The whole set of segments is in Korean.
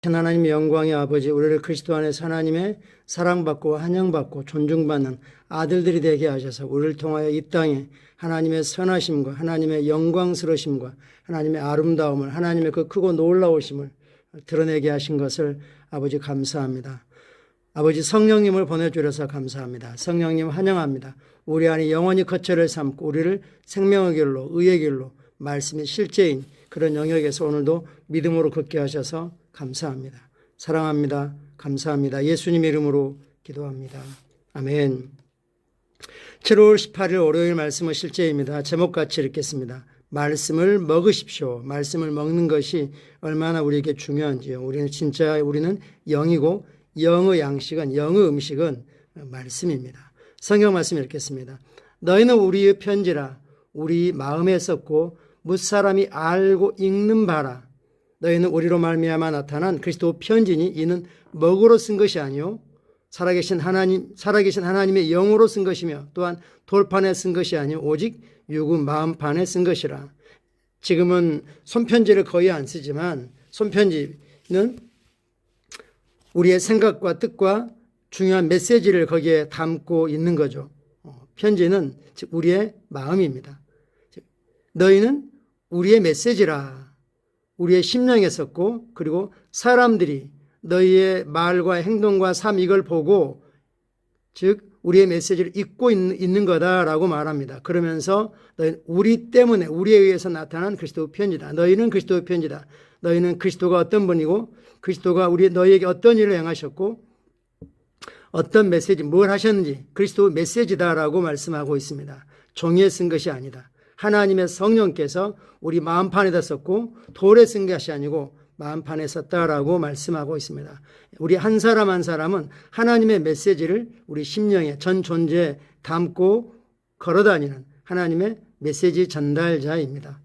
하나님의 영광의 아버지, 우리를 그리스도 안에서 하나님의 사랑받고 환영받고 존중받는 아들들이 되게 하셔서 우리를 통하여 이 땅에 하나님의 선하심과 하나님의 영광스러우심과 하나님의 아름다움을, 하나님의 그 크고 놀라우심을 드러내게 하신 것을 아버지 감사합니다. 아버지, 성령님을 보내주셔서 감사합니다. 성령님 환영합니다. 우리 안에 영원히 거처를 삼고 우리를 생명의 길로, 의의 길로, 말씀이 실제인 그런 영역에서 오늘도 믿음으로 걷게 하셔서 감사합니다. 사랑합니다. 감사합니다. 예수님 이름으로 기도합니다. 아멘. 7월 18일 월요일 말씀은 실제입니다. 제목같이 읽겠습니다. 말씀을 먹으십시오. 말씀을 먹는 것이 얼마나 우리에게 중요한지요. 우리는 영이고 영의 양식은, 영의 음식은 말씀입니다. 성경 말씀 읽겠습니다. 너희는 우리의 편지라 우리 마음에 썼고 무사람이 알고 읽는 바라. 너희는 우리로 말미암아 나타난 그리스도 편지니 이는 먹으로 쓴 것이 아니요 살아계신 하나님의 영으로 쓴 것이며 또한 돌판에 쓴 것이 아니요 오직 육의 마음판에 쓴 것이라. 지금은 손편지를 거의 안 쓰지만 손편지는 우리의 생각과 뜻과 중요한 메시지를 거기에 담고 있는 거죠. 편지는 즉 우리의 마음입니다. 너희는 우리의 메시지라. 우리의 심령에 썼고, 그리고 사람들이 너희의 말과 행동과 삶 이걸 보고 즉 우리의 메시지를 읽고 있는 거다라고 말합니다. 그러면서 너희는 우리 때문에, 우리에 의해서 나타난 그리스도 편지다. 너희는 그리스도 편지다. 너희는 그리스도가 어떤 분이고 그리스도가 너희에게 어떤 일을 행하셨고 어떤 메시지, 뭘 하셨는지 그리스도 메시지다라고 말씀하고 있습니다. 종이에 쓴 것이 아니다. 하나님의 성령께서 우리 마음판에다 썼고 돌에 쓴 것이 아니고 마음판에 썼다라고 말씀하고 있습니다. 우리 한 사람 한 사람은 하나님의 메시지를 우리 심령에 전 존재에 담고 걸어다니는 하나님의 메시지 전달자입니다.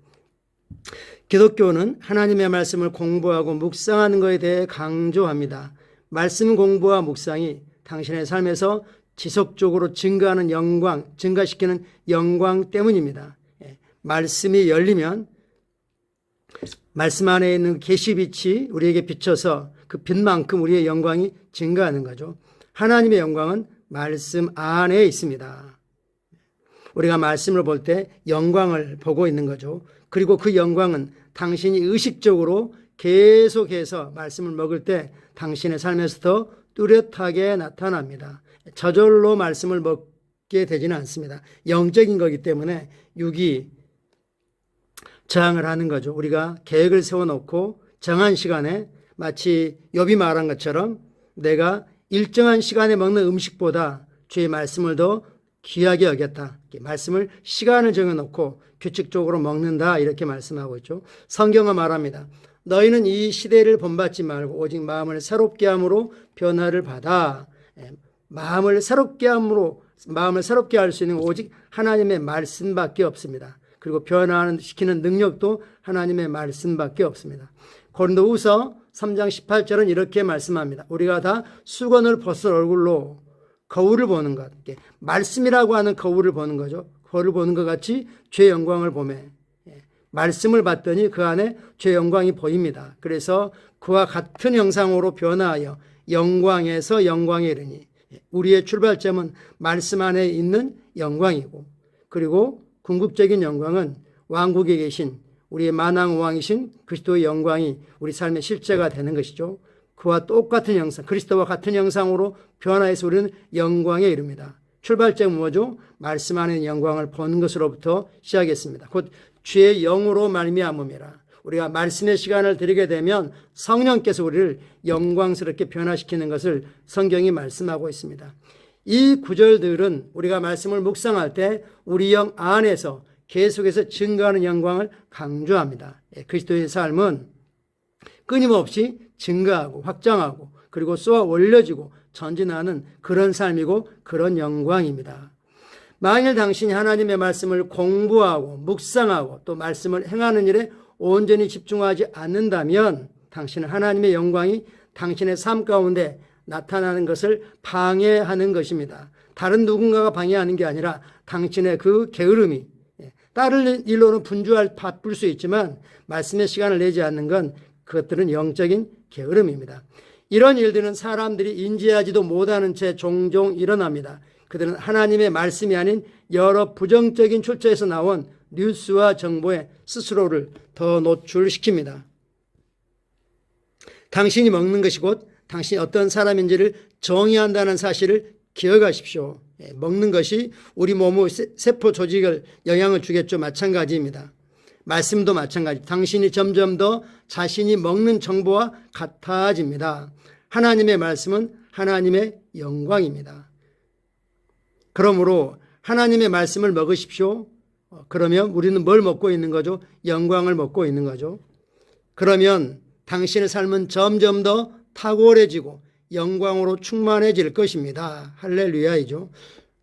기독교는 하나님의 말씀을 공부하고 묵상하는 것에 대해 강조합니다. 말씀 공부와 묵상이 당신의 삶에서 지속적으로 증가하는 영광, 증가시키는 영광 때문입니다. 말씀이 열리면 말씀 안에 있는 계시빛이 우리에게 비쳐서 그 빛만큼 우리의 영광이 증가하는 거죠. 하나님의 영광은 말씀 안에 있습니다. 우리가 말씀을 볼 때 영광을 보고 있는 거죠. 그리고 그 영광은 당신이 의식적으로 계속해서 말씀을 먹을 때 당신의 삶에서 더 뚜렷하게 나타납니다. 저절로 말씀을 먹게 되지는 않습니다. 영적인 거기 때문에 육이 저항을 하는 거죠. 우리가 계획을 세워놓고 정한 시간에 마치 욥이 말한 것처럼 내가 일정한 시간에 먹는 음식보다 주의 말씀을 더 귀하게 여겼다. 말씀을 시간을 정해놓고 규칙적으로 먹는다 이렇게 말씀하고 있죠. 성경은 말합니다. 너희는 이 시대를 본받지 말고 오직 마음을 새롭게 함으로 변화를 받아. 마음을 새롭게 할 수 있는 오직 하나님의 말씀밖에 없습니다. 그리고 변화시키는 능력도 하나님의 말씀밖에 없습니다. 고린도후서 3장 18절은 이렇게 말씀합니다. 우리가 다 수건을 벗을 얼굴로 거울을 보는 것, 말씀이라고 하는 거울을 보는 거죠. 거울을 보는 것 같이 죄의 영광을 보매 말씀을 봤더니 그 안에 죄의 영광이 보입니다. 그래서 그와 같은 형상으로 변화하여 영광에서 영광에 이르니 우리의 출발점은 말씀 안에 있는 영광이고, 그리고 궁극적인 영광은 왕국에 계신 우리의 만왕왕이신 그리스도의 영광이 우리 삶의 실제가 되는 것이죠. 그와 똑같은 형상, 그리스도와 같은 형상으로 변화해서 우리는 영광에 이릅니다. 출발점은 뭐죠? 말씀 안에 있는 영광을 보는 것으로부터 시작했습니다. 곧 주의 영으로 말미암음이라. 우리가 말씀의 시간을 드리게 되면 성령께서 우리를 영광스럽게 변화시키는 것을 성경이 말씀하고 있습니다. 이 구절들은 우리가 말씀을 묵상할 때 우리 영 안에서 계속해서 증가하는 영광을 강조합니다. 그리스도의 삶은 끊임없이 증가하고 확장하고 그리고 쏘아 올려지고 전진하는 그런 삶이고 그런 영광입니다. 만일 당신이 하나님의 말씀을 공부하고 묵상하고 또 말씀을 행하는 일에 온전히 집중하지 않는다면 당신은 하나님의 영광이 당신의 삶 가운데 나타나는 것을 방해하는 것입니다. 다른 누군가가 방해하는 게 아니라 당신의 그 게으름이, 다른 일로는 바쁠 수 있지만 말씀의 시간을 내지 않는 건 그것들은 영적인 게으름입니다. 이런 일들은 사람들이 인지하지도 못하는 채 종종 일어납니다. 그들은 하나님의 말씀이 아닌 여러 부정적인 출처에서 나온 뉴스와 정보에 스스로를 더 노출시킵니다. 당신이 먹는 것이 곧 당신이 어떤 사람인지를 정의한다는 사실을 기억하십시오. 먹는 것이 우리 몸의 세포 조직을 영향을 주겠죠. 마찬가지입니다. 말씀도 마찬가지. 당신이 점점 더 자신이 먹는 정보와 같아집니다. 하나님의 말씀은 하나님의 영광입니다. 그러므로 하나님의 말씀을 먹으십시오. 그러면 우리는 뭘 먹고 있는 거죠? 영광을 먹고 있는 거죠. 그러면 당신의 삶은 점점 더 탁월해지고 영광으로 충만해질 것입니다. 할렐루야이죠.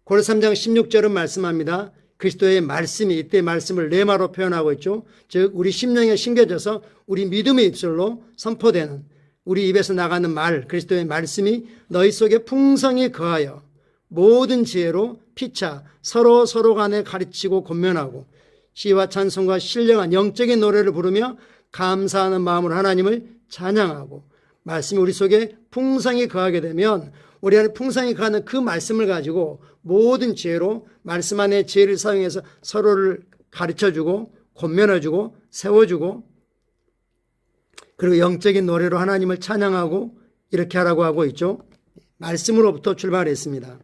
고린도서 3장 16절은 말씀합니다. 그리스도의 말씀이, 이때 말씀을 레마로 표현하고 있죠. 즉 우리 심령에 심겨져서 우리 믿음의 입술로 선포되는, 우리 입에서 나가는 말, 그리스도의 말씀이 너희 속에 풍성히 거하여 모든 지혜로 피차 서로 간에 가르치고 권면하고 시와 찬송과 신령한 영적인 노래를 부르며 감사하는 마음으로 하나님을 찬양하고, 말씀이 우리 속에 풍성히 거하게 되면 우리 안에 풍성히 거하는 그 말씀을 가지고 모든 지혜로, 말씀 안에 지혜를 사용해서 서로를 가르쳐주고 권면해주고 세워주고, 그리고 영적인 노래로 하나님을 찬양하고 이렇게 하라고 하고 있죠. 말씀으로부터 출발했습니다.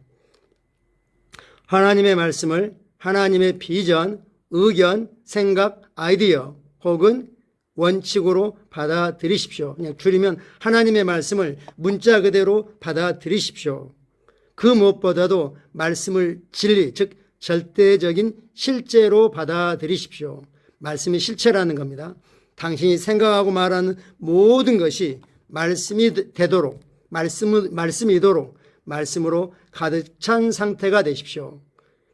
하나님의 말씀을 하나님의 비전, 의견, 생각, 아이디어 혹은 원칙으로 받아들이십시오. 그냥 줄이면 하나님의 말씀을 문자 그대로 받아들이십시오. 그 무엇보다도 말씀을 진리, 즉 절대적인 실제로 받아들이십시오. 말씀이 실체라는 겁니다. 당신이 생각하고 말하는 모든 것이 말씀이 되도록, 말씀이도록 말씀으로 가득 찬 상태가 되십시오.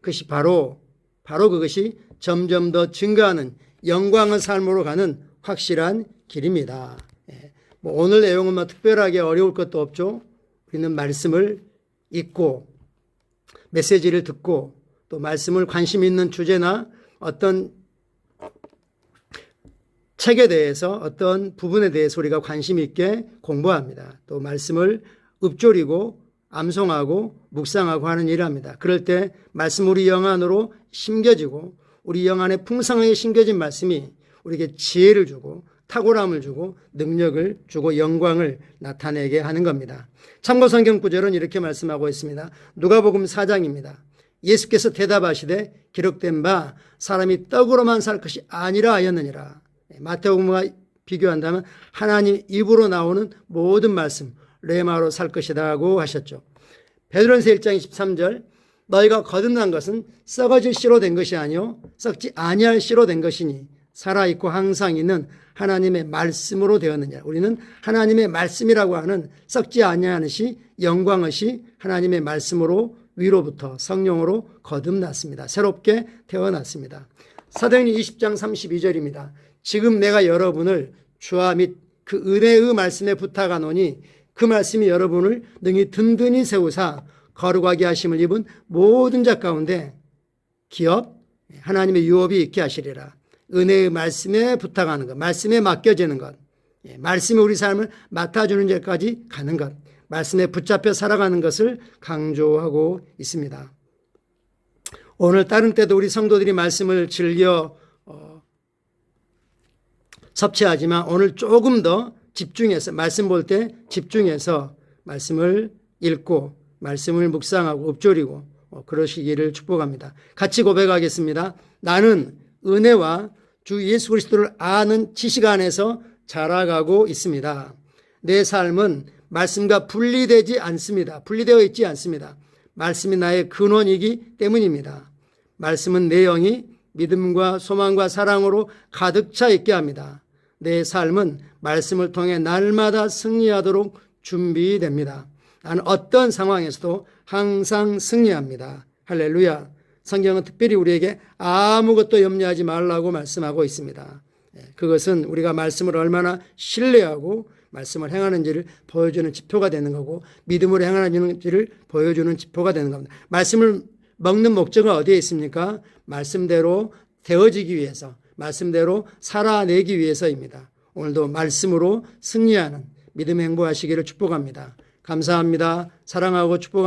그것이 바로 그것이 점점 더 증가하는 영광의 삶으로 가는 확실한 길입니다. 오늘 내용은 특별하게 어려울 것도 없죠. 우리는 말씀을 읽고 메시지를 듣고 또 말씀을 관심 있는 주제나 어떤 책에 대해서, 어떤 부분에 대해서 우리가 관심 있게 공부합니다. 또 말씀을 읊조리고 암송하고 묵상하고 하는 일을 합니다. 그럴 때 말씀 우리 영 안으로 심겨지고, 우리 영 안에 풍성하게 심겨진 말씀이 우리에게 지혜를 주고 탁월함을 주고 능력을 주고 영광을 나타내게 하는 겁니다. 참고 성경 구절은 이렇게 말씀하고 있습니다. 누가복음 4장입니다. 예수께서 대답하시되 기록된 바 사람이 떡으로만 살 것이 아니라 하였느니라. 마태복음과 비교한다면 하나님 입으로 나오는 모든 말씀 레마로 살 것이라고 하셨죠. 베드로전서 1장 23절 너희가 거듭난 것은 썩어질 씨로 된 것이 아니요 썩지 아니할 씨로 된 것이니 살아있고 항상 있는 하나님의 말씀으로 되었느냐. 우리는 하나님의 말씀이라고 하는 썩지 아니하는 시, 영광의 시, 하나님의 말씀으로 위로부터 성령으로 거듭났습니다. 새롭게 태어났습니다. 사도행전 20장 32절입니다. 지금 내가 여러분을 주와 및 그 은혜의 말씀에 부탁하노니 그 말씀이 여러분을 능히 든든히 세우사 거룩하게 하심을 입은 모든 자 가운데 기업, 하나님의 유업이 있게 하시리라. 은혜의 말씀에 부탁하는 것, 말씀에 맡겨지는 것, 말씀이 우리 삶을 맡아주는 데까지 가는 것, 말씀에 붙잡혀 살아가는 것을 강조하고 있습니다. 오늘 다른 때도 우리 성도들이 말씀을 즐겨 섭취하지만 오늘 조금 더 집중해서, 말씀 볼 때 집중해서 말씀을 읽고 말씀을 묵상하고 읊조리고 그러시기를 축복합니다. 같이 고백하겠습니다. 나는 은혜와 주 예수 그리스도를 아는 지식 안에서 자라가고 있습니다. 내 삶은 말씀과 분리되지 않습니다. 분리되어 있지 않습니다. 말씀이 나의 근원이기 때문입니다. 말씀은 내 영이 믿음과 소망과 사랑으로 가득 차 있게 합니다. 내 삶은 말씀을 통해 날마다 승리하도록 준비됩니다. 나는 어떤 상황에서도 항상 승리합니다. 할렐루야. 성경은 특별히 우리에게 아무것도 염려하지 말라고 말씀하고 있습니다. 그것은 우리가 말씀을 얼마나 신뢰하고 말씀을 행하는지를 보여주는 지표가 되는 거고, 믿음으로 행하는지를 보여주는 지표가 되는 겁니다. 말씀을 먹는 목적은 어디에 있습니까? 말씀대로 되어지기 위해서, 말씀대로 살아내기 위해서입니다. 오늘도 말씀으로 승리하는, 믿음 행보하시기를 축복합니다. 감사합니다. 사랑하고 축복합니다.